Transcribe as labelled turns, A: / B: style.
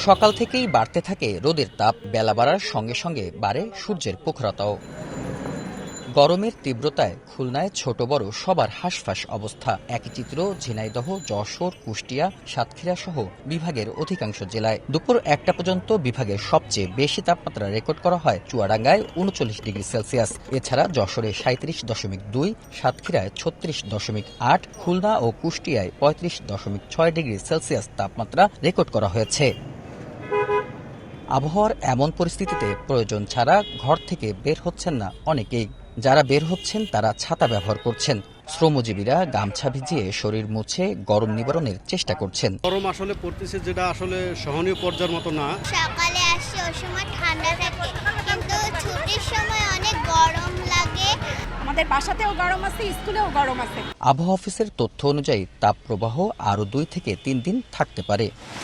A: সকাল থেকেই বাড়তে থাকে রোদের তাপ, বেলা বাড়ার সঙ্গে সঙ্গে বাড়ে সূর্যের প্রখরতাও। গরমের তীব্রতায় খুলনায় ছোট বড় সবার হাঁসফাঁস অবস্থা। একই চিত্র ঝিনাইদহ, যশোর, কুষ্টিয়া, সাতক্ষীরা সহ বিভাগের অধিকাংশ জেলায়। দুপুর ১টা পর্যন্ত বিভাগের সবচেয়ে বেশি তাপমাত্রা রেকর্ড করা হয় চুয়াডাঙ্গায় ৩৯°C। এছাড়া যশোরে ৩৭.২, সাতক্ষীরায় ৩৬.৮, খুলনা ও কুষ্টিয়ায় ৩৫.৬°C তাপমাত্রা রেকর্ড করা হয়েছে। আবহাওয়ার এমন পরিস্থিতিতে প্রয়োজন ছাড়া ঘর থেকে বের হচ্ছেন না অনেকেই। যারা বের হচ্ছেন তারা ছাতা ব্যবহার করছেন। শ্রমজীবীরা গামছা ভিজিয়ে শরীর মুছে গরম নিবারণের চেষ্টা করছেন।
B: গরম আসলে পড়তেছে, যেটা আসলে সহনীয় পর্যায়ের মতো না।
C: সকালে আসি ওই সময় ঠান্ডা থাকে, কিন্তু ছুটির সময় অনেক গরম লাগে।
D: আমাদের বাসাতেও গরম আছে, স্কুলেও গরম আছে।
A: আবহাওয়া অফিসের তথ্য অনুযায়ী তাপপ্রবাহ আরও 2 থেকে 3 দিন থাকতে পারে।